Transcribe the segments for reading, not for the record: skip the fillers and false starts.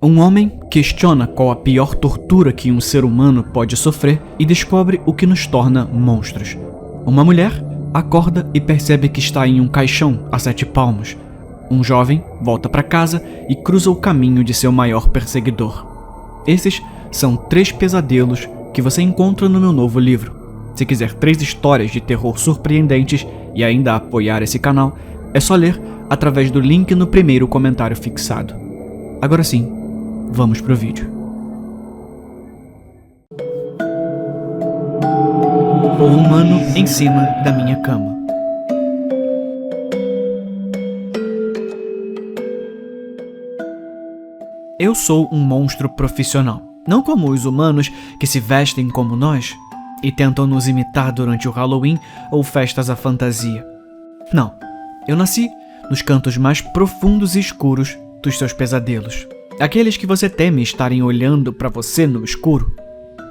Um homem questiona qual a pior tortura que um ser humano pode sofrer e descobre o que nos torna monstros. Uma mulher acorda e percebe que está em um caixão a 7 palmos. Um jovem volta para casa e cruza o caminho de seu maior perseguidor. Esses são 3 pesadelos que você encontra no meu novo livro. Se quiser 3 histórias de terror surpreendentes e ainda apoiar esse canal, é só ler através do link no primeiro comentário fixado. Agora sim, vamos pro vídeo. O humano em cima da minha cama. Eu sou um monstro profissional, não como os humanos que se vestem como nós e tentam nos imitar durante o Halloween ou festas à fantasia. Não, eu nasci nos cantos mais profundos e escuros dos seus pesadelos. Aqueles que você teme estarem olhando para você no escuro.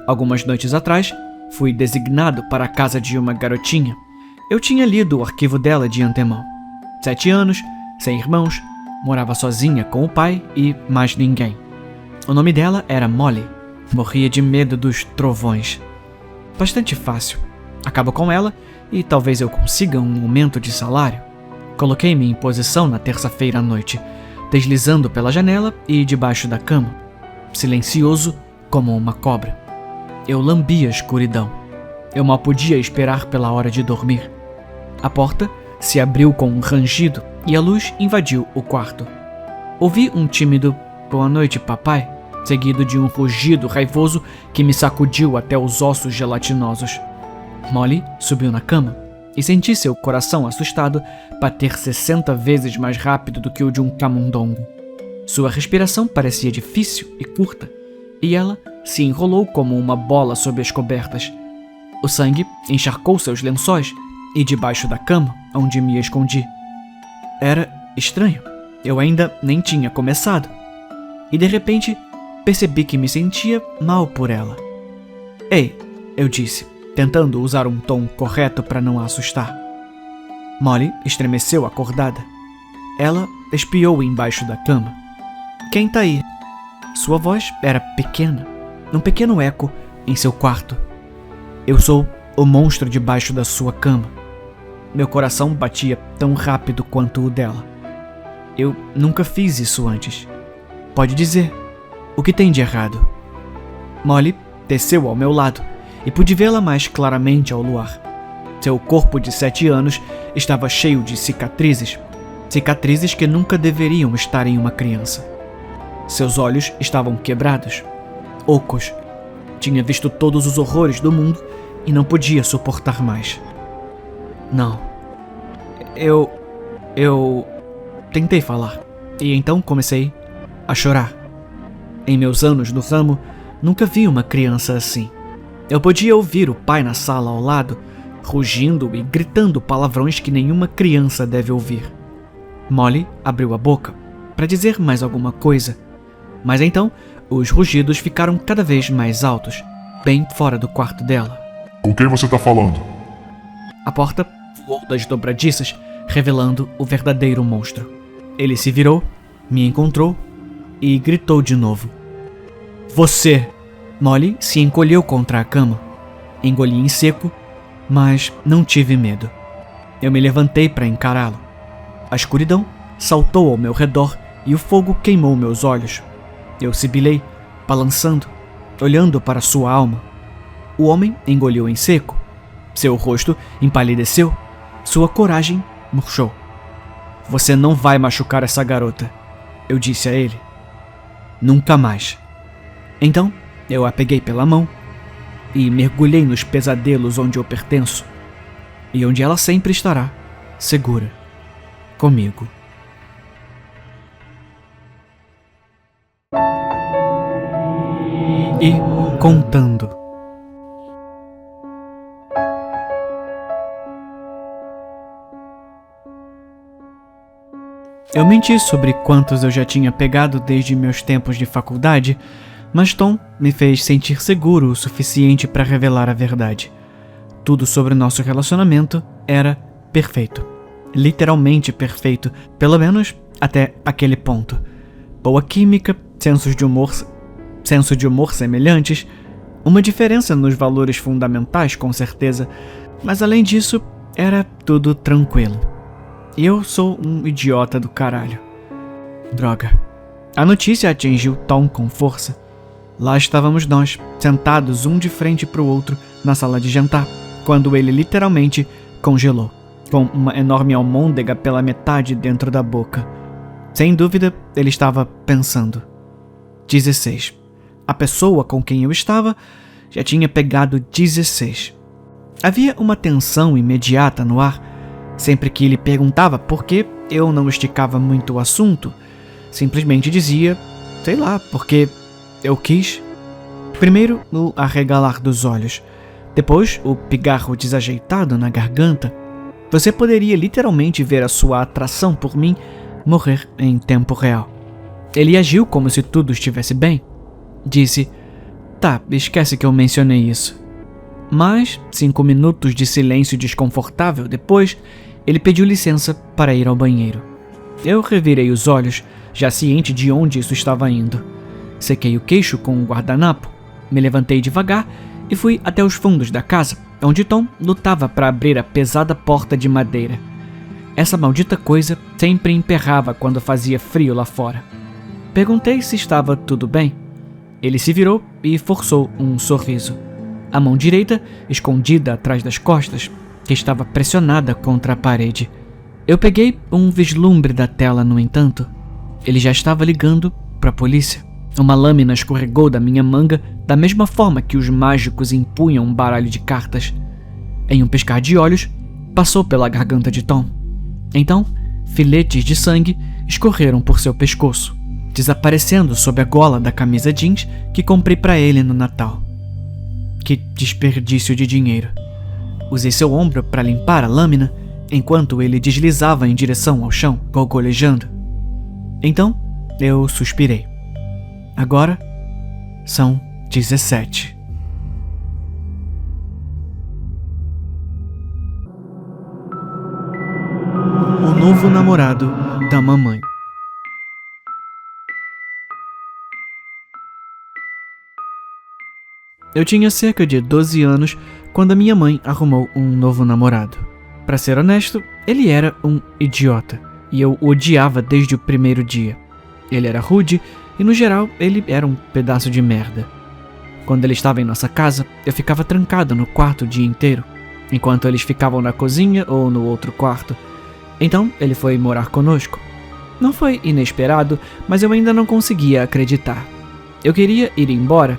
Algumas noites atrás, fui designado para a casa de uma garotinha. Eu tinha lido o arquivo dela de antemão. 7 anos, sem irmãos, morava sozinha com o pai e mais ninguém. O nome dela era Molly. Morria de medo dos trovões. Bastante fácil. Acabo com ela e talvez eu consiga um aumento de salário. Coloquei-me em posição na terça-feira à noite, deslizando pela janela e debaixo da cama, silencioso como uma cobra. Eu lambia a escuridão. Eu mal podia esperar pela hora de dormir. A porta se abriu com um rangido e a luz invadiu o quarto. Ouvi um tímido "Boa noite, papai", seguido de um rugido raivoso que me sacudiu até os ossos gelatinosos. Molly subiu na cama e senti seu coração assustado bater 60 vezes mais rápido do que o de um camundongo. Sua respiração parecia difícil e curta, e ela se enrolou como uma bola sob as cobertas. O sangue encharcou seus lençóis e debaixo da cama, onde me escondi. Era estranho, eu ainda nem tinha começado, e de repente percebi que me sentia mal por ela. "Ei", eu disse, tentando usar um tom correto para não a assustar. Molly estremeceu acordada. Ela espiou embaixo da cama. "Quem tá aí?" Sua voz era pequena, num pequeno eco em seu quarto. "Eu sou o monstro debaixo da sua cama." Meu coração batia tão rápido quanto o dela. Eu nunca fiz isso antes. "Pode dizer, o que tem de errado?" Molly desceu ao meu lado e pude vê-la mais claramente ao luar. Seu corpo de 7 anos estava cheio de cicatrizes, cicatrizes que nunca deveriam estar em uma criança. Seus olhos estavam quebrados, ocos. Tinha visto todos os horrores do mundo e não podia suportar mais. "Não. Eu tentei falar, e então comecei a chorar. Em meus anos no ramo, nunca vi uma criança assim. Eu podia ouvir o pai na sala ao lado, rugindo e gritando palavrões que nenhuma criança deve ouvir. Molly abriu a boca para dizer mais alguma coisa, mas então os rugidos ficaram cada vez mais altos, bem fora do quarto dela. "Com quem você tá falando?" A porta voou das dobradiças, revelando o verdadeiro monstro. Ele se virou, me encontrou e gritou de novo. "Você!" Molly se encolheu contra a cama. Engoli em seco, mas não tive medo. Eu me levantei para encará-lo. A escuridão saltou ao meu redor e o fogo queimou meus olhos. Eu sibilei, balançando, olhando para sua alma. O homem engoliu em seco. Seu rosto empalideceu. Sua coragem murchou. "Você não vai machucar essa garota", eu disse a ele. "Nunca mais." Então, eu a peguei pela mão e mergulhei nos pesadelos onde eu pertenço e onde ela sempre estará, segura, comigo. E contando. Eu menti sobre quantos eu já tinha pegado desde meus tempos de faculdade, mas Tom me fez sentir seguro o suficiente para revelar a verdade. Tudo sobre nosso relacionamento era perfeito. Literalmente perfeito, pelo menos até aquele ponto. Boa química, senso de humor semelhantes, uma diferença nos valores fundamentais, com certeza, mas além disso, era tudo tranquilo. E eu sou um idiota do caralho. Droga. A notícia atingiu Tom com força. Lá estávamos nós, sentados um de frente para o outro na sala de jantar, quando ele literalmente congelou, com uma enorme almôndega pela metade dentro da boca. Sem dúvida, ele estava pensando. 16. A pessoa com quem eu estava já tinha pegado 16. Havia uma tensão imediata no ar. Sempre que ele perguntava por que eu não esticava muito o assunto, simplesmente dizia, sei lá, porque eu quis. Primeiro, o arregalar dos olhos. Depois, o pigarro desajeitado na garganta. Você poderia literalmente ver a sua atração por mim morrer em tempo real. Ele agiu como se tudo estivesse bem. Disse, tá, esquece que eu mencionei isso. Mas, 5 minutos de silêncio desconfortável depois, ele pediu licença para ir ao banheiro. Eu revirei os olhos, já ciente de onde isso estava indo. Sequei o queixo com um guardanapo, me levantei devagar e fui até os fundos da casa, onde Tom lutava para abrir a pesada porta de madeira. Essa maldita coisa sempre emperrava quando fazia frio lá fora. Perguntei se estava tudo bem. Ele se virou e forçou um sorriso. A mão direita, escondida atrás das costas, que estava pressionada contra a parede. Eu peguei um vislumbre da tela, no entanto. Ele já estava ligando para a polícia. Uma lâmina escorregou da minha manga da mesma forma que os mágicos empunham um baralho de cartas. Em um piscar de olhos, passou pela garganta de Tom. Então, filetes de sangue escorreram por seu pescoço, desaparecendo sob a gola da camisa jeans que comprei para ele no Natal. Que desperdício de dinheiro. Usei seu ombro para limpar a lâmina, enquanto ele deslizava em direção ao chão, gorgolejando. Então, eu suspirei. Agora, são 17. O novo namorado da mamãe. Eu tinha cerca de 12 anos quando a minha mãe arrumou um novo namorado. Pra ser honesto, ele era um idiota, e eu o odiava desde o primeiro dia. Ele era rude e, no geral, ele era um pedaço de merda. Quando ele estava em nossa casa, eu ficava trancado no quarto o dia inteiro, enquanto eles ficavam na cozinha ou no outro quarto. Então, ele foi morar conosco. Não foi inesperado, mas eu ainda não conseguia acreditar. Eu queria ir embora,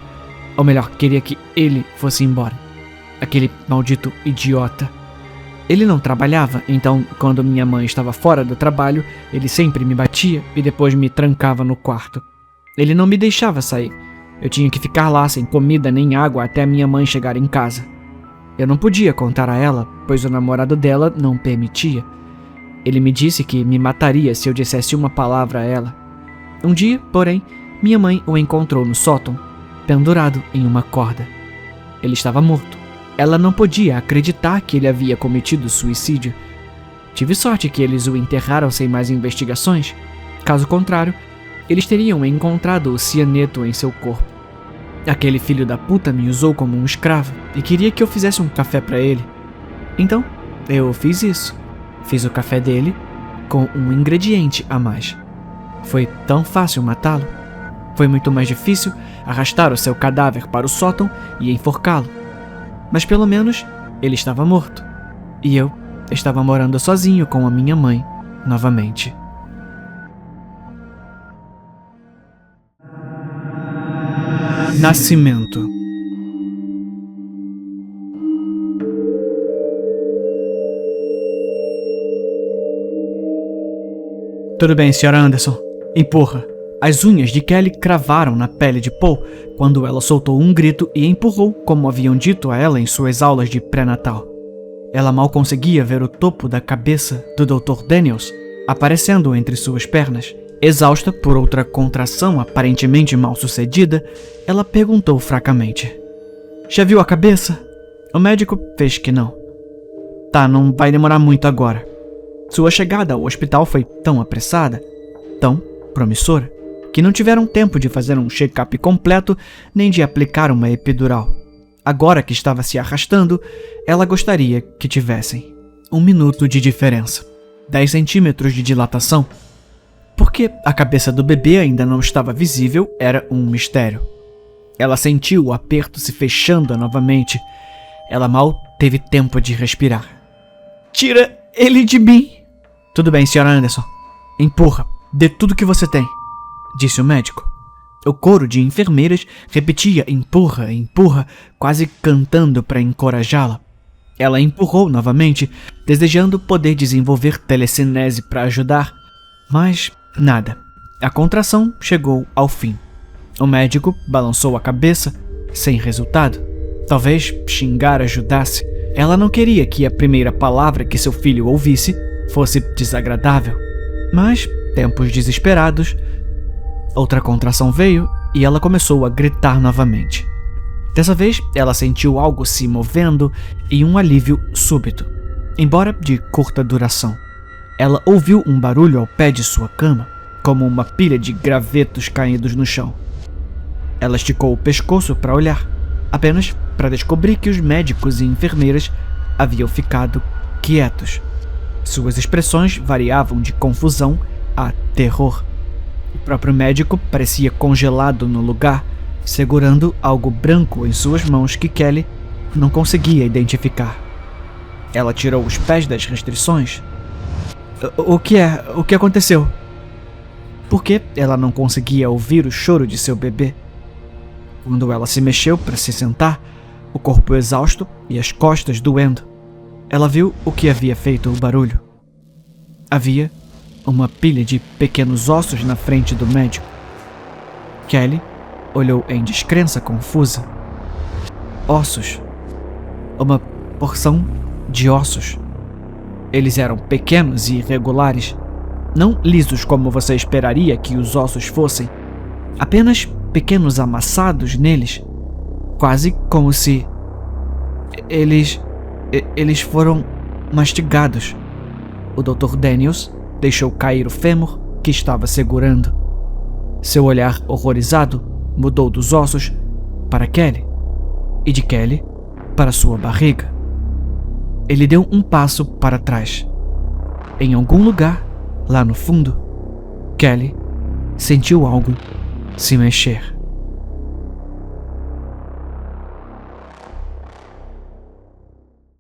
ou melhor, queria que ele fosse embora. Aquele maldito idiota. Ele não trabalhava, então, quando minha mãe estava fora do trabalho, ele sempre me batia e depois me trancava no quarto. Ele não me deixava sair. Eu tinha que ficar lá sem comida nem água até minha mãe chegar em casa. Eu não podia contar a ela, pois o namorado dela não permitia. Ele me disse que me mataria se eu dissesse uma palavra a ela. Um dia, porém, minha mãe o encontrou no sótão, pendurado em uma corda. Ele estava morto. Ela não podia acreditar que ele havia cometido suicídio. Tive sorte que eles o enterraram sem mais investigações. Caso contrário, eles teriam encontrado o cianeto em seu corpo. Aquele filho da puta me usou como um escravo e queria que eu fizesse um café para ele. Então, eu fiz isso. Fiz o café dele com um ingrediente a mais. Foi tão fácil matá-lo. Foi muito mais difícil arrastar o seu cadáver para o sótão e enforcá-lo. Mas pelo menos ele estava morto. E eu estava morando sozinho com a minha mãe novamente. Nascimento. Tudo bem, Sra. Anderson. Empurra. As unhas de Kelly cravaram na pele de Paul quando ela soltou um grito e empurrou, como haviam dito a ela em suas aulas de pré-natal. Ela mal conseguia ver o topo da cabeça do Dr. Daniels aparecendo entre suas pernas. Exausta por outra contração aparentemente mal sucedida, ela perguntou fracamente: "Já viu a cabeça?" O médico fez que não. "Tá, não vai demorar muito agora." Sua chegada ao hospital foi tão apressada, tão promissora, que não tiveram tempo de fazer um check-up completo nem de aplicar uma epidural. Agora que estava se arrastando, ela gostaria que tivessem 1 minuto de diferença, 10 centímetros de dilatação. Porque a cabeça do bebê ainda não estava visível era um mistério. Ela sentiu o aperto se fechando novamente. Ela mal teve tempo de respirar. "Tira ele de mim!" "Tudo bem, Sra. Anderson. Empurra. Dê tudo que você tem", disse o médico. O coro de enfermeiras repetia "empurra, empurra", quase cantando para encorajá-la. Ela empurrou novamente, desejando poder desenvolver telecinese para ajudar, mas nada. A contração chegou ao fim. O médico balançou a cabeça, sem resultado. Talvez xingar ajudasse. Ela não queria que a primeira palavra que seu filho ouvisse fosse desagradável. Mas, tempos desesperados, outra contração veio e ela começou a gritar novamente. Dessa vez, ela sentiu algo se movendo e um alívio súbito, embora de curta duração. Ela ouviu um barulho ao pé de sua cama, como uma pilha de gravetos caídos no chão. Ela esticou o pescoço para olhar, apenas para descobrir que os médicos e enfermeiras haviam ficado quietos. Suas expressões variavam de confusão a terror. O próprio médico parecia congelado no lugar, segurando algo branco em suas mãos que Kelly não conseguia identificar. Ela tirou os pés das restrições. O que é? O que aconteceu?" Porque ela não conseguia ouvir o choro de seu bebê. Quando ela se mexeu para se sentar, o corpo exausto e as costas doendo, ela viu o que havia feito o barulho. Havia uma pilha de pequenos ossos na frente do médico. Kelly olhou em descrença confusa. Ossos. Uma porção de ossos. Eles eram pequenos e irregulares, não lisos como você esperaria que os ossos fossem, apenas pequenos amassados neles, quase como se eles foram mastigados. O Dr. Daniels deixou cair o fêmur que estava segurando. Seu olhar horrorizado mudou dos ossos para Kelly e de Kelly para sua barriga. Ele deu um passo para trás. Em algum lugar, lá no fundo, Kelly sentiu algo se mexer.